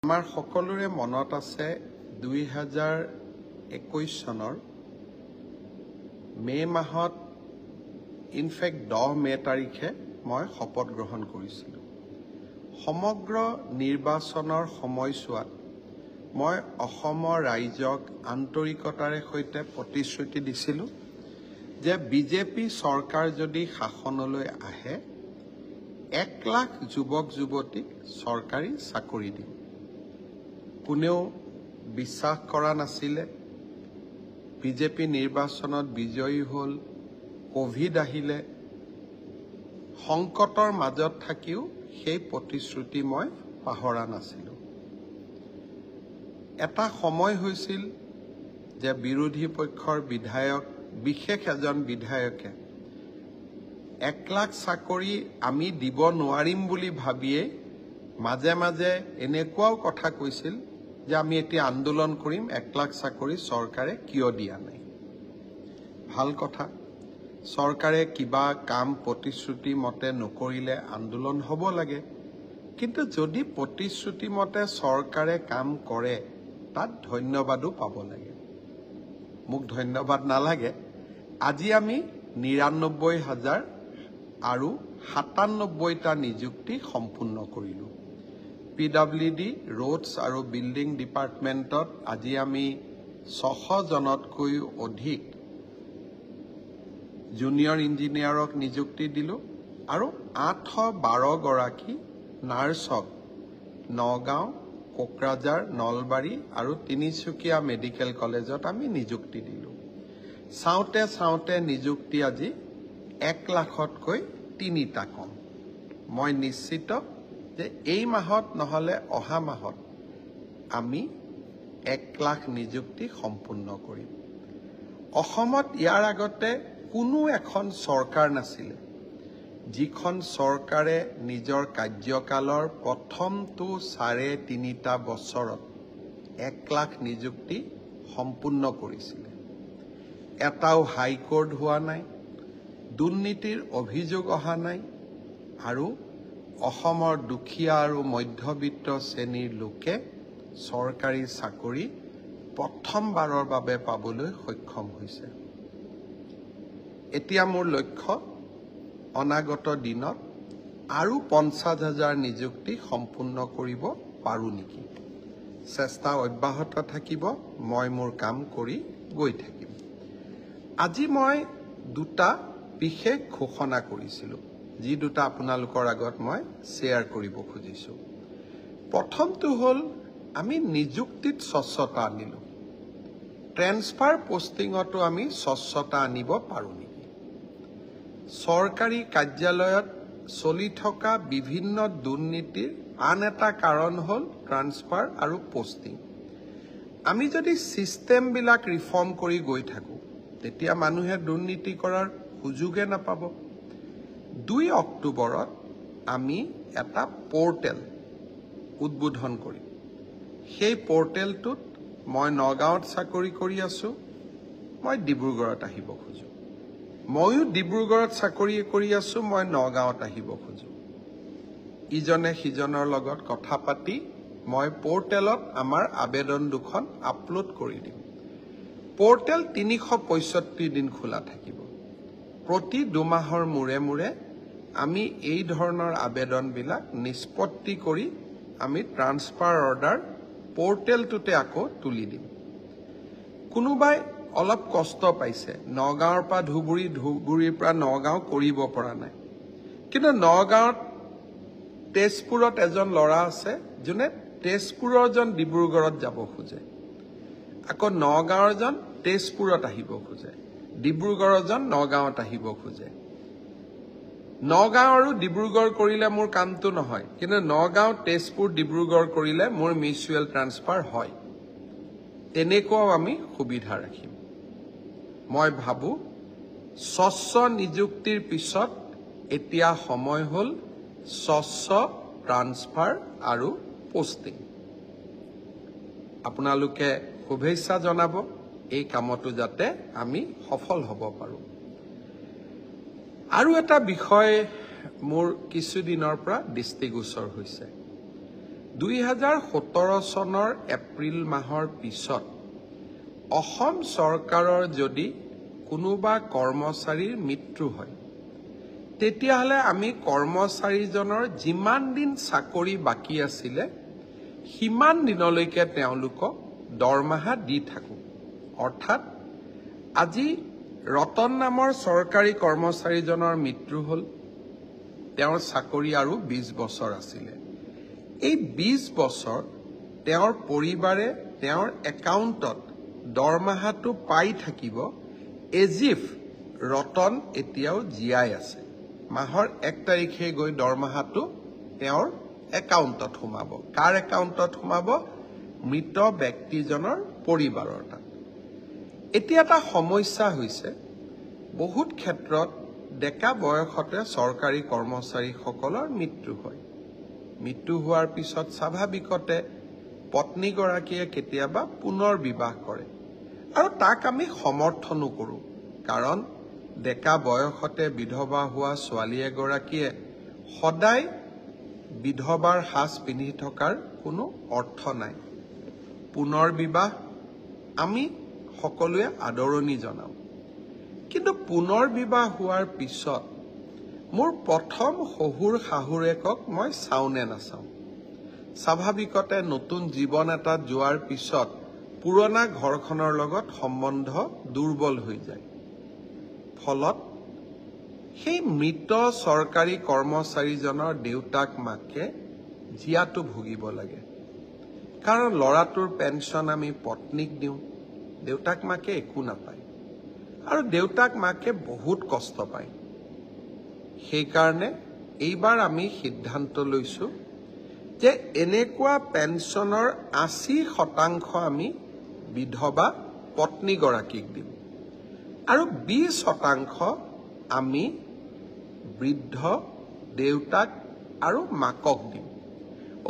আমাৰ সকলোৰে মনত আছে 2021 চনৰ মে মাহত ইনফেক্ট 10 মে তাৰিখে মই শপত গ্ৰহণ কৰিছিলোঁ। সমগ্ৰ নিৰ্বাচনৰ সময়ছোৱাত মই অসমৰ ৰাইজক আন্তৰিকতাৰে সৈতে প্ৰতিশ্ৰুতি দিছিলোঁ যে বিজেপি চৰকাৰ যদি শাসনলৈ আহে 1 লাখ যুৱক যুৱতীক চৰকাৰী চাকৰি দিম। কোনেও বিশ্বাস কৰা নাছিলে। বিজেপি নিৰ্বাচনত বিজয়ী হ'ল, কোভিড আহিলে, সংকটৰ মাজত থাকিও সেই প্ৰতিশ্ৰুতি মই পাহৰা নাছিলোঁ। এটা সময় হৈছিল যে বিৰোধী পক্ষৰ বিধায়ক, বিশেষ এজন বিধায়কে 1 লাখ চাকৰি আমি দিব নোৱাৰিম বুলি ভাবিয়ে মাজে মাজে এনেকুৱাও কথা কৈছিল যে আমি এতিয়া আন্দোলন কৰিম, 1 লাখ চাকৰি চৰকাৰে কিয় দিয়া নাই। ভাল কথা, চৰকাৰে কিবা কাম প্ৰতিশ্ৰুতি মতে নকৰিলে আন্দোলন হ'ব লাগে, কিন্তু যদি প্ৰতিশ্ৰুতি মতে চৰকাৰে কাম কৰে তাত ধন্যবাদো পাব লাগে। মোক ধন্যবাদ নালাগে। আজি আমি ৯৯,০০০ আৰু ৯৭টা নিযুক্তি সম্পূৰ্ণ কৰিলোঁ। PWD ৰোডছ আৰু বিল্ডিং ডিপাৰ্টমেণ্টত আজি আমি ৬০০ জনতকৈও অধিক জুনিয়ৰ ইঞ্জিনিয়াৰক নিযুক্তি দিলোঁ আৰু ৮১২ গৰাকী নাৰ্ছক নগাঁও, কোকৰাঝাৰ, নলবাৰী আৰু তিনিচুকীয়া মেডিকেল কলেজত আমি নিযুক্তি দিলোঁ। চাওঁতে চাওঁতে নিযুক্তি আজি 1 লাখতকৈ 3টা কম। মই নিশ্চিত যে এই মাহত নহ'লে অহা মাহত আমি 1 লাখ নিযুক্তি সম্পূৰ্ণ কৰিম। অসমত ইয়াৰ আগতে কোনো এখন চৰকাৰ নাছিলে যিখন চৰকাৰে নিজৰ কাৰ্যকালৰ প্ৰথমটো 3.5 বছৰত 1 লাখ নিযুক্তি সম্পূৰ্ণ কৰিছিলে। এটাও হাইকোৰ্ট হোৱা নাই, দুৰ্নীতিৰ অভিযোগ অহা নাই আৰু অসমৰ দুখীয়া আৰু মধ্যবিত্ত শ্ৰেণীৰ লোকে চৰকাৰী চাকৰি প্ৰথমবাৰৰ বাবে পাবলৈ সক্ষম হৈছে। এতিয়া মোৰ লক্ষ্য অনাগত দিনত আৰু 50,000 নিযুক্তি সম্পূৰ্ণ কৰিব পাৰোঁ নেকি। চেষ্টা অব্যাহত থাকিব, মই মোৰ কাম কৰি গৈ থাকিম। আজি মই 2টা বিশেষ ঘোষণা কৰিছিলোঁ, যি 2টা আপোনালোকৰ আগত মই শ্বেয়াৰ কৰিব খুজিছোঁ। প্ৰথমটো হ'ল আমি নিযুক্তিত স্বচ্ছতা আনিলোঁ। ট্ৰেন্সফাৰ পোষ্টিঙতো আমি স্বচ্ছতা আনিব পাৰোঁ নেকি। চৰকাৰী কাৰ্যালয়ত চলি থকা বিভিন্ন দুৰ্নীতিৰ আন এটা কাৰণ হ'ল ট্ৰান্সফাৰ আৰু পোষ্টিং। আমি যদি ছিষ্টেমবিলাক ৰিফৰ্ম কৰি গৈ থাকোঁ তেতিয়া মানুহে দুৰ্নীতি কৰাৰ সুযোগে নাপাব। 2 অক্টোবৰত আমি এটা পৰ্টেল উদ্বোধন কৰিম। সেই পৰ্টেলটোত মই নগাঁৱত চাকৰি কৰি আছোঁ, মই ডিব্ৰুগড়ত আহিব খোজোঁ। ময়ো ডিব্ৰুগড়ত চাকৰি কৰি আছোঁ, মই নগাঁৱত আহিব খোজোঁ। ইজনে সিজনৰ লগত কথা পাতি মই পৰ্টেলত আমাৰ আবেদন 2খন আপলোড কৰি দিম। পৰ্টেল 365 দিন খোলা থাকিব। প্ৰতি 2 মাহৰ মূৰে মূৰে আমি এই ধৰণৰ আবেদনবিলাক নিষ্পত্তি কৰি আমি ট্ৰান্সফাৰ অৰ্ডাৰ পৰ্টেলটোতে আকৌ তুলি দিম। কোনোবাই অলপ কষ্ট পাইছে, নগাঁৱৰ পৰা ধুবুৰী, ধুবুৰীৰ পৰা নগাঁও কৰিব পৰা নাই, কিন্তু নগাঁৱত তেজপুৰত এজন ল'ৰা আছে যোনে তেজপুৰৰ জন ডিব্ৰুগড়ত যাব খোজে, আকৌ নগাঁৱৰ জন তেজপুৰত আহিব খোজে, ডিব্ৰুগড়ৰ জন নগাঁৱত আহিব খোজে। নগাঁও আৰু ডিব্ৰুগড় কৰিলে মোৰ কামটো নহয়, কিন্তু নগাঁও, তেজপুৰ, ডিব্ৰুগড় কৰিলে মোৰ মিউচুৱেল ট্ৰান্সফাৰ হয়। তেনেকুৱাও আমি সুবিধা ৰাখিম। মই ভাবোঁ স্বচ্ছ নিযুক্তিৰ পিছত এতিয়া সময় হ'ল স্বচ্ছ ট্ৰান্সফাৰ আৰু পোষ্টিং। আপোনালোকে শুভেচ্ছা জনাব এই কামতো যাতে আমি সফল হ'ব পাৰোঁ। আৰু এটা বিষয় মোৰ কিছুদিনৰ পৰা দৃষ্টিগোচৰ হৈছে। 2017 চনৰ এপ্ৰিল মাহৰ পিছত অসম চৰকাৰৰ যদি কোনোবা কৰ্মচাৰীৰ মৃত্যু হয় তেতিয়াহ'লে আমি কৰ্মচাৰীজনৰ যিমান দিন চাকৰি বাকী আছিলে সিমান দিনলৈকে তেওঁলোকক দৰমহা দি থাকো অৰ্থাৎ আজি ৰতন নামৰ চৰকাৰী কৰ্মচাৰীজনৰ মৃত্যু হ'ল তেওঁৰ চাকৰি আৰু 20 বছৰ আছিলে এই 20 বছৰ তেওঁৰ পৰিবাৰে তেওঁৰ একাউণ্টত দৰমহাটো পাই থাকিব এজিফ ৰতন এতিয়াও জীয়াই আছে মাহৰ 1 তাৰিখে গৈ দৰমহাটো তেওঁৰ একাউণ্টত সোমাব কাৰ একাউণ্টত সোমাব মৃত ব্যক্তিজনৰ পৰিবাৰৰ তাত এতিয়া এটা সমস্যা হৈছে বহুত ক্ষেত্ৰত ডেকা বয়সতে চৰকাৰী কৰ্মচাৰীসকলৰ মৃত্যু হয় মৃত্যু হোৱাৰ পিছত স্বাভাৱিকতে পত্নীগৰাকীয়ে কেতিয়াবা পুনৰ বিবাহ কৰে আৰু তাক আমি সমৰ্থনো কৰোঁ কাৰণ ডেকা বয়সতে বিধৱা হোৱা ছোৱালী এগৰাকীয়ে সদায় বিধৱাৰ সাজ পিন্ধি থকাৰ কোনো অৰ্থ নাই পুনৰ বিবাহ আমি সকলোৱে আদৰণি জনাওঁ কিন্তু পুনৰ বিবাহ হোৱাৰ পিছত মোৰ প্ৰথম শহুৰ শাহুৰেকক মই চাওনে নাচাওঁ স্বাভাৱিকতে নতুন জীৱন এটাত যোৱাৰ পিছত পুৰণা ঘৰখনৰ লগত সম্বন্ধ দুৰ্বল হৈ যায় ফলত সেই মৃত চৰকাৰী কৰ্মচাৰীজনৰ দেউতাক মাকে জীয়াটো ভুগিব লাগে কাৰণ ল'ৰাটোৰ পেঞ্চন আমি পত্নীক দিওঁ দেউতাক মাকে একো নাপায় আৰু দেউতাক মাকে বহুত কষ্ট পায় সেইকাৰণে এইবাৰ আমি সিদ্ধান্ত লৈছো যে এনেকুৱা পেঞ্চনৰ 80% আমি বিধৱা পত্নীগৰাকীক দিম আৰু 20% আমি বৃদ্ধ দেউতাক আৰু মাকক দিম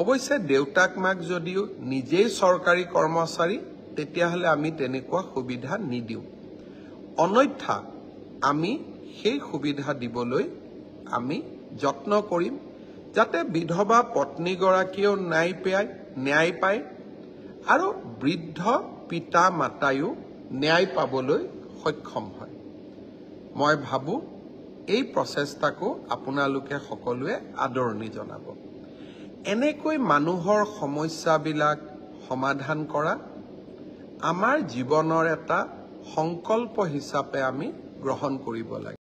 অৱশ্যে দেউতাক মাক যদিও নিজেই চৰকাৰী কৰ্মচাৰী তেতিয়াহ'লে আমি তেনেকুৱা সুবিধা নিদিওঁ অন্যথা আমি সেই সুবিধা দিবলৈ আমি যত্ন কৰিম যাতে বিধৱা পত্নীগৰাকীয়েও ন্যায় পায় আৰু বৃদ্ধ পিতা মাতায়ো ন্যায় পাবলৈ সক্ষম হয় মই ভাবো এই প্ৰচেষ্টাকো আপোনালোকে সকলোৱে আদৰণি জনাব এনেকৈ মানুহৰ সমস্যাবিলাক সমাধান কৰা আমাৰ জীৱনৰ এটা সংকল্প হিচাপে আমি গ্ৰহণ কৰিব লাগে